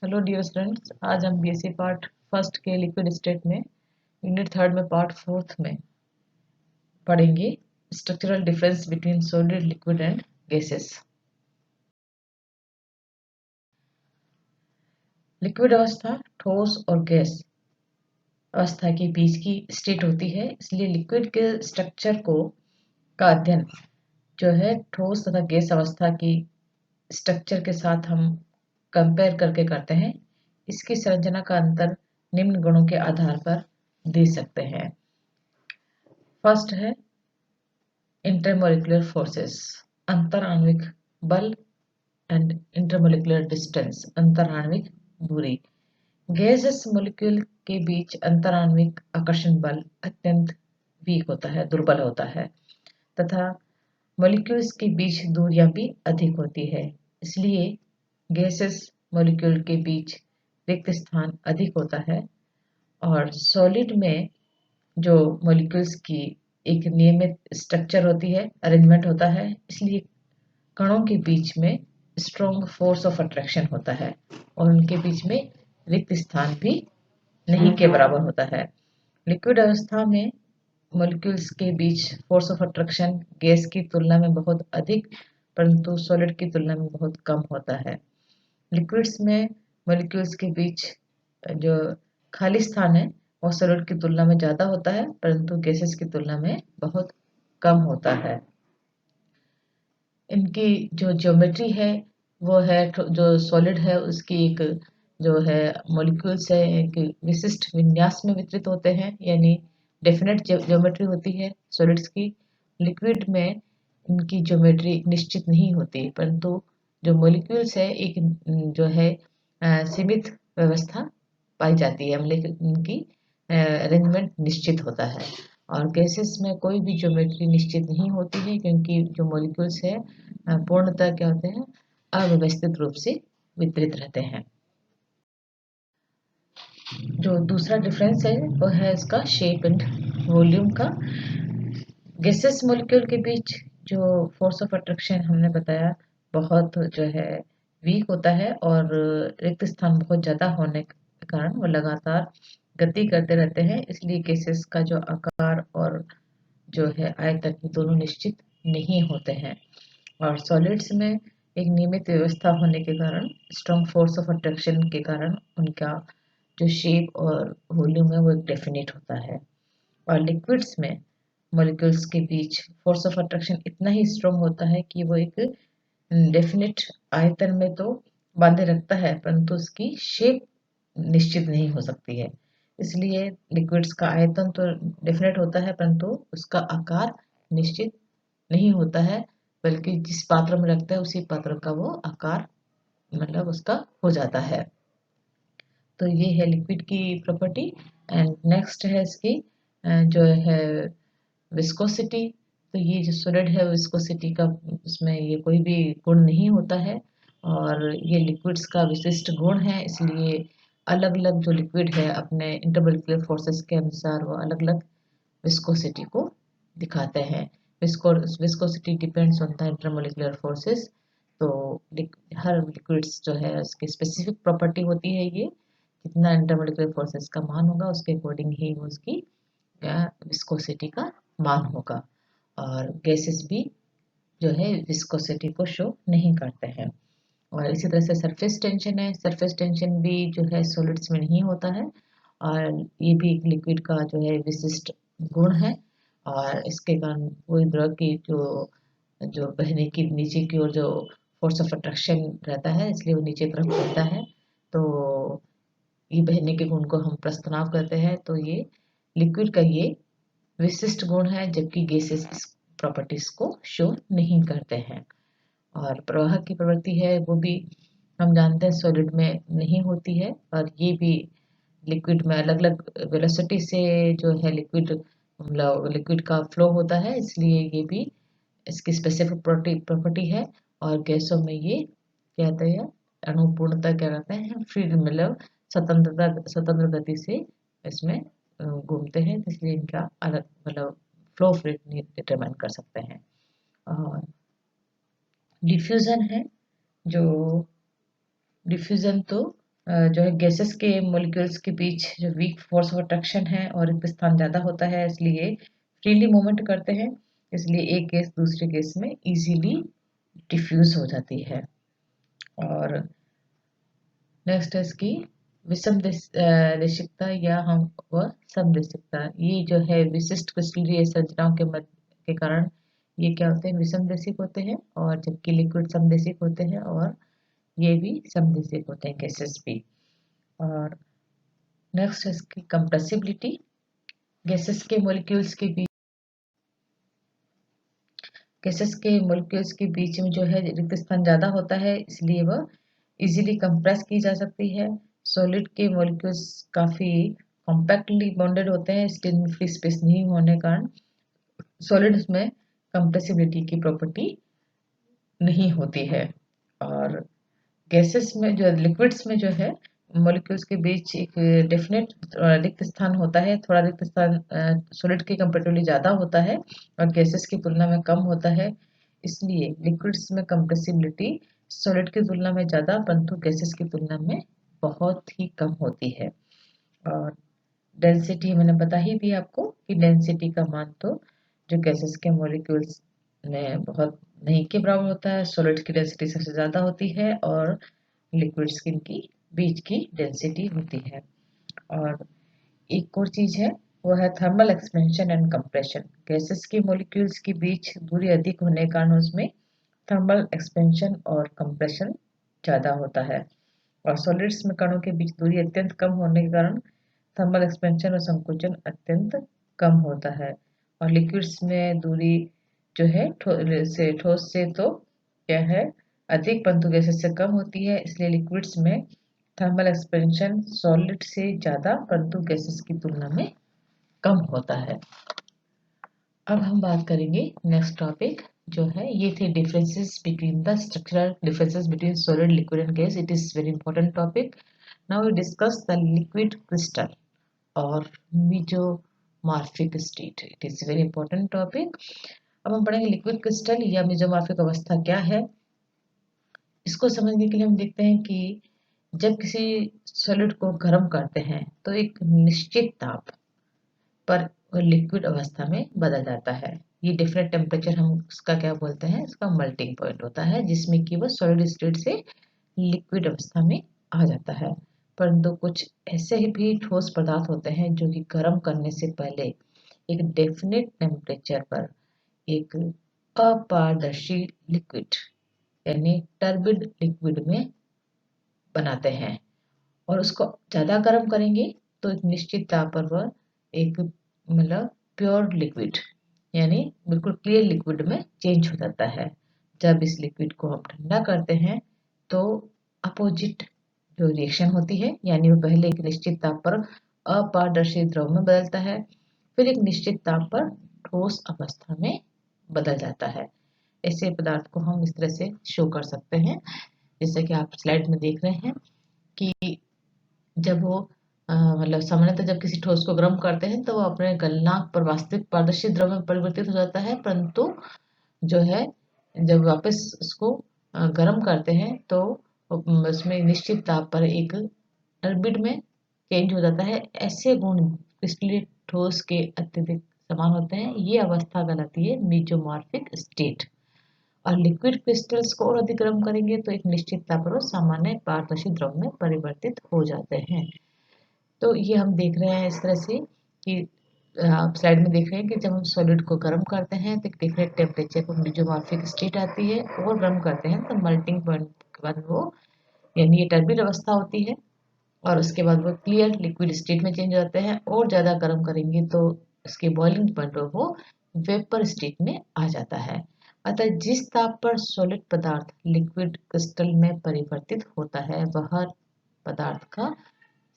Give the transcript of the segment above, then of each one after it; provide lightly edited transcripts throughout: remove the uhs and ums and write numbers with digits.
Hello dear students, आज हम BSc part first के लिक्विड स्टेट में यूनिट थर्ड में पार्ट फोर्थ में पढ़ेंगे structural difference between solid, liquid and gases. Liquid अवस्था ठोस और गैस अवस्था के बीच की स्टेट होती है, इसलिए लिक्विड के स्ट्रक्चर का अध्ययन जो है ठोस तथा गैस अवस्था की स्ट्रक्चर के साथ हम कंपेयर करके करते हैं। इसकी संरचना का अंतर निम्न गुणों के आधार पर दे सकते हैं। फर्स्ट है इंटरमोलिकुलर फोर्सेस, अंतर आणविक बल एंड इंटरमोलिकुलर डिस्टेंस, अंतर आणविक दूरी। गैसेस मॉलिक्यूल के बीच अंतर आणविक आकर्षण बल अत्यंत वीक होता है, दुर्बल होता है, तथा मॉलिक्यूल्स के बीच दूरियां भी अधिक होती है। इसलिए गैसेस मॉलिक्यूल के बीच रिक्त स्थान अधिक होता है और सॉलिड में जो मॉलिक्यूल्स की एक नियमित स्ट्रक्चर होती है, अरेंजमेंट होता है, इसलिए कणों के बीच में स्ट्रॉन्ग फोर्स ऑफ अट्रैक्शन होता है और उनके बीच में रिक्त स्थान भी नहीं के बराबर होता है। लिक्विड अवस्था में मॉलिक्यूल्स के बीच फोर्स ऑफ अट्रैक्शन गैस की तुलना में बहुत अधिक, परंतु सॉलिड की तुलना में बहुत कम होता है। लिक्विड्स में मॉलिक्यूल्स के बीच जो खाली स्थान है वो सॉलिड की तुलना में ज़्यादा होता है, परंतु गैसेस की तुलना में बहुत कम होता है। इनकी जो ज्योमेट्री है वो है, जो सॉलिड है उसकी एक जो है मॉलिक्यूल्स है एक विशिष्ट विन्यास में वितरित होते हैं, यानी डेफिनेट ज्योमेट्री होती है सॉलिड्स की। लिक्विड में इनकी ज्योमेट्री निश्चित नहीं होती, परंतु जो मॉलिक्यूल्स है एक जो है सीमित व्यवस्था पाई जाती है, लेकिन इनकी अरेंजमेंट निश्चित होता है। और गैसेस में कोई भी ज्योमेट्री निश्चित नहीं होती है, क्योंकि जो मॉलिक्यूल्स है पूर्णतः क्या होते हैं, अव्यवस्थित रूप से वितरित रहते हैं। जो दूसरा डिफरेंस है वो है इसका शेप एंड वॉल्यूम का। गैसेस मॉलिक्यूल के बीच जो फोर्स ऑफ अट्रैक्शन हमने बताया बहुत जो है वीक होता है और रिक्त स्थान बहुत ज़्यादा होने के कारण वो लगातार गति करते रहते हैं, इसलिए गैसेस का जो आकार और जो है आयतन ये दोनों निश्चित नहीं होते हैं। और सॉलिड्स में एक नियमित व्यवस्था होने के कारण, स्ट्रॉन्ग फोर्स ऑफ अट्रैक्शन के कारण उनका जो शेप और वॉल्यूम है वो एक डेफिनेट होता है। और लिक्विड्स में मॉलिक्यूल्स के बीच फोर्स ऑफ अट्रैक्शन इतना ही स्ट्रॉन्ग होता है कि वो एक डेफिनेट आयतन में तो बांधे रखता है, परंतु उसकी शेप निश्चित नहीं हो सकती है। इसलिए लिक्विड्स का आयतन तो डेफिनेट होता है, परंतु उसका आकार निश्चित नहीं होता है, बल्कि जिस पात्र में रखता है उसी पात्र का वो आकार मतलब उसका हो जाता है। तो ये है लिक्विड की प्रॉपर्टी। एंड नेक्स्ट है इसकी जो है विस्कोसिटी। तो ये जो सॉलिड है विस्कोसिटी का, उसमें ये कोई भी गुण नहीं होता है और ये लिक्विड्स का विशिष्ट गुण है, इसलिए अलग अलग जो लिक्विड है अपने इंटरमोलिकुलर फोर्सेस के अनुसार वो अलग अलग विस्कोसिटी को दिखाते हैं। Viscosity depends on the intermolecular forces. तो हर लिक्विड्स जो है उसकी स्पेसिफिक प्रॉपर्टी होती है, ये जितना इंटरमोलिकुलर फोर्सेस का मान होगा उसके अकॉर्डिंग ही वो उसकी विस्कोसिटी का मान होगा। और गैसेस भी जो है विस्कोसिटी को शो नहीं करते हैं। और इसी तरह से सरफेस टेंशन है, सरफेस टेंशन भी जो है सॉलिड्स में नहीं होता है और ये भी एक लिक्विड का जो है विशिष्ट गुण है। और इसके कारण कोई द्रव की जो जो बहने की नीचे की ओर जो फोर्स ऑफ अट्रैक्शन रहता है, इसलिए वो नीचे तरफ बहता है, तो ये बहने के गुण को हम प्रस्तनाव करते हैं। तो ये लिक्विड का ये विशिष्ट गुण है, जबकि गैसेस इस प्रॉपर्टीज को शो नहीं करते हैं। और प्रवाह की प्रवृत्ति है वो भी हम जानते हैं सॉलिड में नहीं होती है, और ये भी लिक्विड में अलग अलग वेलोसिटी से जो है लिक्विड का फ्लो होता है, इसलिए ये भी इसकी स्पेसिफिक प्रॉपर्टी है। और गैसों में ये कहते हैं अणु पूर्णतः क्या कहते हैं फ्री, मतलब स्वतंत्र गति से इसमें घूमते हैं, इसलिए इनका अलग मतलब फ्लो रेट डिटरमाइन कर सकते हैं। और डिफ्यूजन है, जो डिफ्यूजन तो जो है गैसेस के मॉलिक्यूल्स के बीच जो वीक फोर्स ऑफ अट्रैक्शन है और रिक्त स्थान ज़्यादा होता है, इसलिए फ्रीली मूवमेंट करते हैं, इसलिए एक गैस दूसरे गैस में इजीली डिफ्यूज हो जाती है। और नेक्स्ट है इसकी विषम देशिकता या हम वह समदेशिकता। ये जो है विशिष्ट क्रिस्टलीय संरचनाओं के मध्य के कारण ये क्या होते हैं, विषम देशिक होते हैं, और जबकि लिक्विड समदेशिक होते हैं, और ये भी समदेशिक होते हैं गैसेस भी। और नेक्स्ट है इसकी कंप्रेसिबिलिटी। गैसेस के मॉलिक्यूल्स के बीच गैसेस के मॉलिक्यूल्स के बीच में जो है रिक्त स्थान ज़्यादा होता है, इसलिए वह इजीली कंप्रेस की जा सकती है। सॉलिड के मॉलिक्यूल्स काफ़ी कॉम्पैक्टली बॉन्डेड होते हैं, स्टील में फ्री स्पेस नहीं होने के कारण सॉलिड्स में कंप्रेसिबिलिटी की प्रॉपर्टी नहीं होती है। और गैसेस में जो लिक्विड्स में जो है मॉलिक्यूल्स के बीच एक डेफिनेट रिक्त स्थान होता है, थोड़ा रिक्त स्थान सॉलिड के कंपेरेटिवली ज़्यादा होता है और गैसेस की तुलना में कम होता है, इसलिए लिक्विड्स में कंप्रेसिबिलिटी सॉलिड की तुलना में ज़्यादा परंतु गैसेस की तुलना में बहुत ही कम होती है। और डेंसिटी मैंने बता ही दी आपको कि डेंसिटी का मान तो जो गैसेस के मॉलिक्यूल्स में बहुत नहीं के बराबर होता है, सॉलिड की डेंसिटी सबसे ज़्यादा होती है और लिक्विड्स की बीच की डेंसिटी होती है। और एक और चीज है, वो है thermal expansion and compression. Gases के मॉलिक्यूल्स के बीच दूरी अधिक होने के कारण उसमें थर्मल एक्सपेंशन और कंप्रेशन ज़्यादा होता है, और सॉलिड्स में कणों के बीच दूरी अत्यंत कम होने के कारण थर्मल एक्सपेंशन और संकुचन अत्यंत कम होता है। और लिक्विड्स में दूरी जो है ठोस से तो क्या है अधिक परंतु गैसेस से कम होती है, इसलिए लिक्विड्स में थर्मल एक्सपेंशन सॉलिड से ज़्यादा परंतु गैसेस की तुलना में कम होता है। अब हम बात करेंगे नेक्स्ट टॉपिक जो है, ये थे differences between the structural differences between solid liquid and gas. It is very important topic. Now we discuss the liquid crystal और mesomorphic state. It is very important topic. अब हम पढ़ेंगे लिक्विड क्रिस्टल या mesomorphic अवस्था क्या है। इसको समझने के लिए हम देखते हैं कि जब किसी सॉलिड को गर्म करते हैं तो एक निश्चित ताप पर वो लिक्विड अवस्था में बदल जाता है। ये डिफरेंट टेम्परेचर हम उसका क्या बोलते हैं, इसका मेल्टिंग पॉइंट होता है, जिसमें कि वो सॉलिड स्टेट से लिक्विड अवस्था में आ जाता है। परंतु कुछ ऐसे ही भी ठोस पदार्थ होते हैं जो कि गर्म करने से पहले एक डेफिनेट टेम्परेचर पर एक अपारदर्शी लिक्विड यानी टर्बिड लिक्विड में बनाते हैं, और उसको ज़्यादा गर्म करेंगे तो एक निश्चित ताप पर वह एक मतलब प्योर लिक्विड यानी बिल्कुल क्लियर लिक्विड में चेंज हो जाता है। जब इस लिक्विड को हम ठंडा करते हैं तो अपोजिट जो रिएक्शन होती है, यानी वो पहले एक निश्चित ताप पर अपारदर्शी द्रव में बदलता है, फिर एक निश्चित ताप पर ठोस अवस्था में बदल जाता है। ऐसे पदार्थ को हम इस तरह से शो कर सकते हैं, जैसे कि आप स्लाइड में देख रहे हैं कि जब वो मतलब सामान्यतः जब किसी ठोस को गर्म करते हैं तो वो अपने गलनांक पर वास्तविक पारदर्शी द्रव में परिवर्तित हो जाता है, परंतु जो है जब वापस उसको गर्म करते हैं तो उसमें निश्चित ताप पर एक टर्बिड में चेंज हो जाता है। ऐसे गुण क्रिस्टलीय ठोस के अत्यधिक समान होते हैं। ये अवस्था कहलाती है मेसोमॉर्फिक स्टेट। और लिक्विड क्रिस्टल्स को और अधिक गर्म करेंगे तो एक निश्चित ताप पर वो सामान्य पारदर्शी द्रव में परिवर्तित हो जाते हैं। तो ये हम देख रहे हैं इस तरह से कि आप स्लाइड में देख रहे हैं कि जब हम सॉलिड को गर्म करते हैं तो एक डिफरेंट टेम्परेचर पर मेसोमॉर्फिक स्टेट आती है, और गर्म करते हैं तो मेल्टिंग पॉइंट के बाद वो यानी ये टर्बिड अवस्था होती है, और उसके बाद वो क्लियर लिक्विड स्टेट में चेंज हो जाते हैं, और ज़्यादा गर्म करेंगे तो उसके बॉइलिंग पॉइंट पर वो वेपर स्टेट में आ जाता है। अतः जिस ताप पर सॉलिड पदार्थ लिक्विड क्रिस्टल में परिवर्तित होता है वह पदार्थ का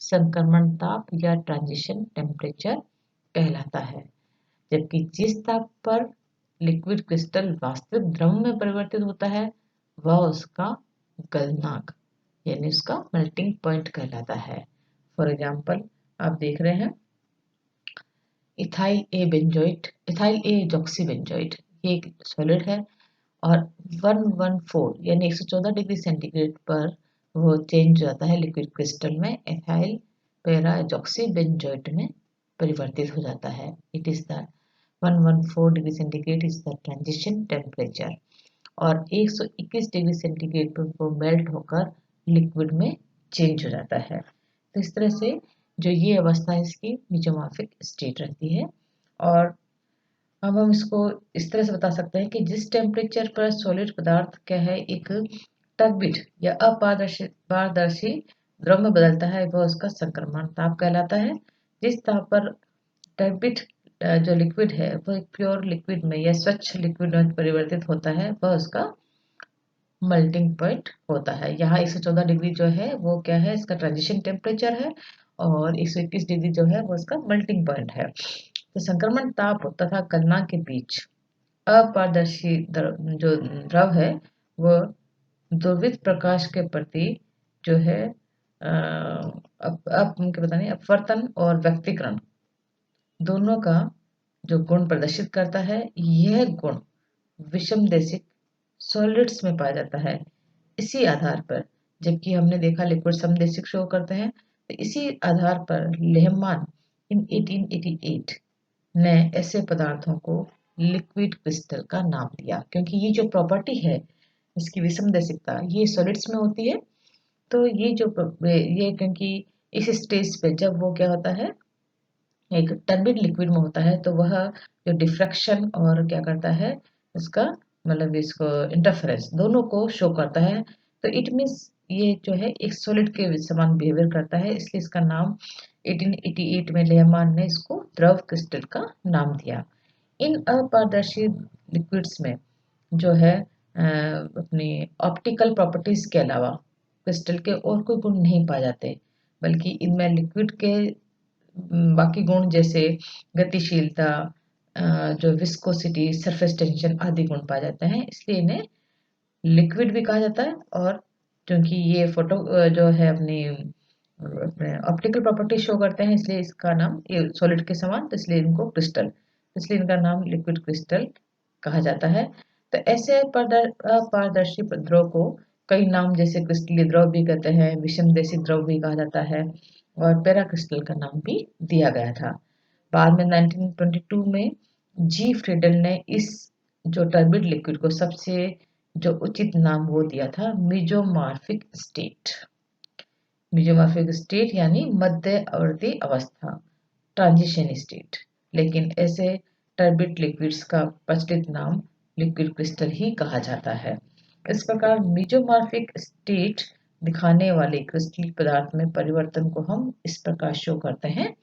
संक्रमण ताप या ट्रांजिशन टेम्परेचर कहलाता है, जबकि जिस ताप पर लिक्विड क्रिस्टल वास्तविक द्रव में परिवर्तित होता है वह उसका गलनांक यानी उसका मेल्टिंग पॉइंट कहलाता है। फॉर एग्जाम्पल आप देख रहे हैं इथाइल ए जॉक्सी बेंजोइट, ये एक सॉलिड है और 114 यानी 114 डिग्री सेंटीग्रेड पर वो चेंज हो जाता है लिक्विड क्रिस्टल में एथाइल पैरा एजॉक्सी बेंजोइट में परिवर्तित हो जाता है। It is the 114 degree centigrade is the transition temperature और 121 डिग्री सेंटीग्रेड पर वो मेल्ट होकर लिक्विड में चेंज हो जाता है। तो इस तरह से जो ये अवस्था है इसकी मेसोमॉर्फिक स्टेट रहती है। और अब हम इसको इस तरह से बता सकते हैं कि जिस टेम्परेचर पर सॉलिड पदार्थ क्या है एक टर्बिड या अपारदर्शी पारदर्शी द्रव में बदलता है वह उसका संक्रमण ताप कहलाता है। जिस ताप पर टर्बिड जो लिक्विड है वह एक प्योर लिक्विड में या स्वच्छ लिक्विड में परिवर्तित होता है वह उसका मेल्टिंग पॉइंट होता है। यहाँ 114 डिग्री जो है वो क्या है इसका ट्रांजिशन टेम्परेचर है और 121 डिग्री जो है वो इसका मेल्टिंग पॉइंट है। तो संक्रमण ताप तथा गलनांक के बीच अपारदर्शी जो द्रव है वो ध्रुवित प्रकाश के प्रति जो है अपवर्तन और व्यक्तीकरण दोनों का जो गुण प्रदर्शित करता है। यह गुण विषमदेशिक सॉलिड्स में पाया जाता है। इसी आधार पर जबकि हमने देखा लिक्विड समदेशिक शो करते हैं तो इसी आधार पर लेहमान इन 1888 ने ऐसे पदार्थों को लिक्विड क्रिस्टल का नाम दिया क्योंकि ये जो प्रॉपर्टी है इसकी विषमदेशिकता ये सॉलिड्स में होती है। तो ये क्योंकि इस स्टेज पे जब वो क्या होता है एक टर्बिड लिक्विड में होता है तो वह जो डिफ्रैक्शन और क्या करता है इसका मतलब इसको इंटरफेरेंस दोनों को शो करता है। तो इट मीन्स ये जो है एक सॉलिड के समान बिहेवियर करता है इसलिए इसका नाम 1888 में लेहमान ने इसको द्रव क्रिस्टल का नाम दिया। इन अपारदर्शी लिक्विड्स में जो है अपनी ऑप्टिकल प्रॉपर्टीज के अलावा क्रिस्टल के और कोई गुण नहीं पाए जाते बल्कि इनमें लिक्विड के बाकी गुण जैसे गतिशीलता जो विस्कोसिटी सरफेस टेंशन आदि गुण पाए जाते हैं इसलिए इन्हें लिक्विड भी कहा जाता है। और क्योंकि ये फोटो जो है अपने ऑप्टिकल प्रॉपर्टी शो करते हैं इसलिए इसका नाम ये सॉलिड के समान तो इसलिए इनको क्रिस्टल इसलिए इनका नाम लिक्विड क्रिस्टल कहा जाता है। तो ऐसे अपारदर्शी द्रव को कई नाम जैसे क्रिस्टलीय द्रव भी कहते हैं विषमदेशी द्रव भी कहा जाता है और पैरा क्रिस्टल का नाम भी दिया गया था। बाद में 1922 में जी फ्रीडल ने इस जो टर्बिड लिक्विड को सबसे जो उचित नाम वो दिया था मेसोमॉर्फिक स्टेट। मेसोमॉर्फिक स्टेट यानी मध्यवर्ती अवस्था ट्रांजिशन स्टेट। लेकिन ऐसे टर्बिड लिक्विड्स का प्रचलित नाम लिक्विड क्रिस्टल ही कहा जाता है। इस प्रकार मेसोमॉर्फिक स्टेट दिखाने वाले क्रिस्टल पदार्थ में परिवर्तन को हम इस प्रकार शो करते हैं।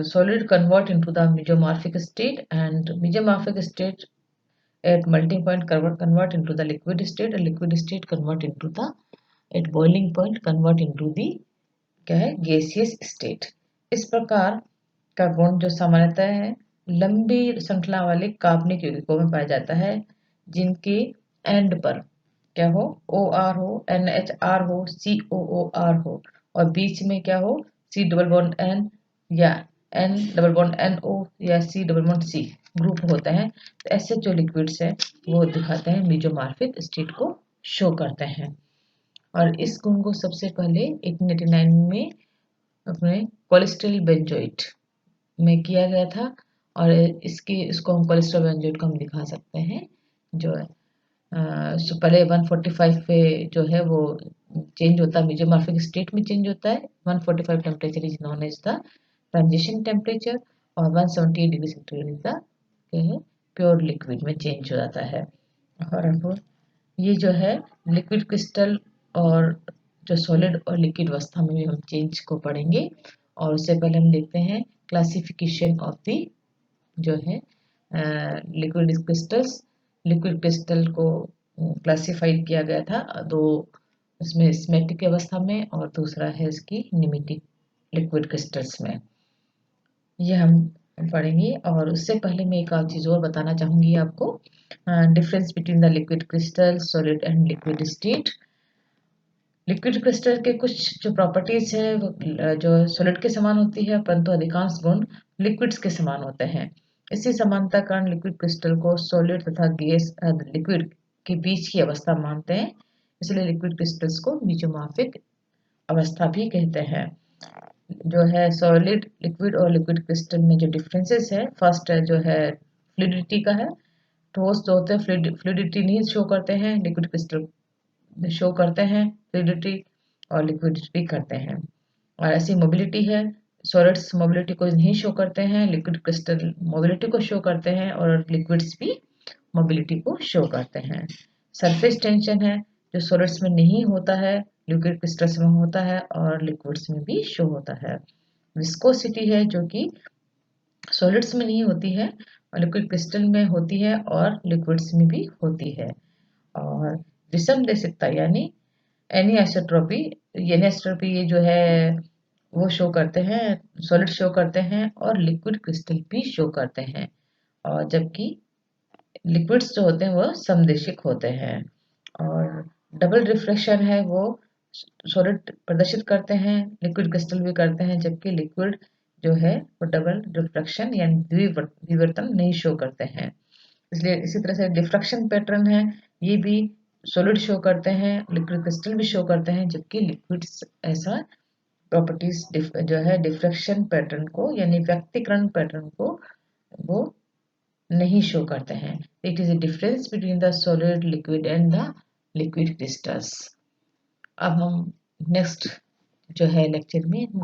Solid convert into the mesomorphic state and mesomorphic state at melting point convert into the liquid state and liquid state convert into the at boiling point convert into the क्या है gaseous state। इस प्रकार का गुण जो सामान्यतः है लंबी श्रृंखला वाले कार्बनिक यौगिकों में पाया जाता है जिनके एंड पर क्या हो OR हो NHR हो COOR हो और बीच में क्या हो C डबल बॉन्ड N या N डबल बॉन्ड NO या C double bond C group होते हैं। तो ऐसे जो लिक्विड्स हैं वो दिखाते हैं मेसोमॉर्फिक स्टेट को शो करते हैं। और इस गुण को सबसे पहले 1889 में अपने कोलेस्ट्रॉल बेंजोइट में किया गया था और इसको हम कोलेस्ट्रॉल बेंजोइट को हम दिखा सकते हैं जो है पहले 145 पे जो है वो चेंज होता है मेसोमॉर्फिक स्टेट में चेंज होता है। 145 temperature is known as the transition temperature और 178 डिग्री सेंटीग्रेड इज द क्या है प्योर लिक्विड में चेंज हो जाता है। और अब ये जो है लिक्विड क्रिस्टल और जो सॉलिड और लिक्विड अवस्था में भी हम चेंज को पढ़ेंगे। और उससे पहले हम देखते हैं क्लासिफिकेशन ऑफ द जो है लिक्विड क्रिस्टल्स। लिक्विड क्रिस्टल को क्लासिफाइड किया गया था दो इसमें स्मेटिक अवस्था में और दूसरा है इसकी निमेटिक लिक्विड क्रिस्टल्स में ये हम पढ़ेंगे। और उससे पहले मैं एक और चीज़ और बताना चाहूँगी आपको difference between the liquid crystal solid and liquid state. Liquid crystal के कुछ जो प्रॉपर्टीज है वो जो सॉलिड के समान होती है परंतु अधिकांश गुण लिक्विड्स के समान होते हैं। इसी समानता कारण लिक्विड क्रिस्टल को सॉलिड तथा गैस लिक्विड के बीच की अवस्था मानते हैं, इसलिए लिक्विड क्रिस्टल्स को मीजोमॉर्फिक अवस्था भी कहते हैं। जो है सॉलिड लिक्विड और लिक्विड क्रिस्टल में जो डिफरेंसेस है, फर्स्ट है जो है फ्लूइडिटी का है। ठोस जो होते हैं फ्लूइडिटी नहीं शो करते हैं, लिक्विड क्रिस्टल शो करते हैं फ्लूइडिटी, और लिक्विड भी करते हैं। और ऐसी मोबिलिटी है, सॉलिड्स मोबिलिटी को नहीं शो करते हैं, लिक्विड क्रिस्टल मोबिलिटी को शो करते हैं, और लिक्विड्स भी मोबिलिटी को शो करते हैं। सरफेस टेंशन है, जो सॉलिड्स में नहीं होता है, लिक्विड क्रिस्टल्स में होता है और लिक्विड्स में भी शो होता है। विस्कोसिटी है, जो कि सॉलिड्स में नहीं होती है और लिक्विड क्रिस्टल में होती है और लिक्विड्स में भी होती है। और विषमदेशिकता यानी एनिसोट्रॉपी, ये जो है वो शो करते हैं, सॉलिड शो करते हैं और लिक्विड क्रिस्टल भी शो करते हैं, और जबकि लिक्विड्स जो होते हैं वो समदेशिक होते हैं। और डबल रिफ्लेक्शन है, वो सॉलिड प्रदर्शित करते हैं, लिक्विड क्रिस्टल भी करते हैं, जबकि लिक्विड जो है वो डबल रिफ्लेक्शन यानी द्विवर्तन नहीं शो करते हैं। इसलिए इसी तरह से डिफ्रैक्शन पैटर्न है, ये भी सॉलिड शो करते हैं, लिक्विड क्रिस्टल भी शो करते हैं, जबकि लिक्विड्स ऐसा प्रॉपर्टीज जो है डिफ्रैक्शन पैटर्न को यानी व्यक्तिकरण पैटर्न को वो नहीं शो करते हैं। It is a difference between the solid liquid and the liquid crystals. अब हम नेक्स्ट जो है लेक्चर में हम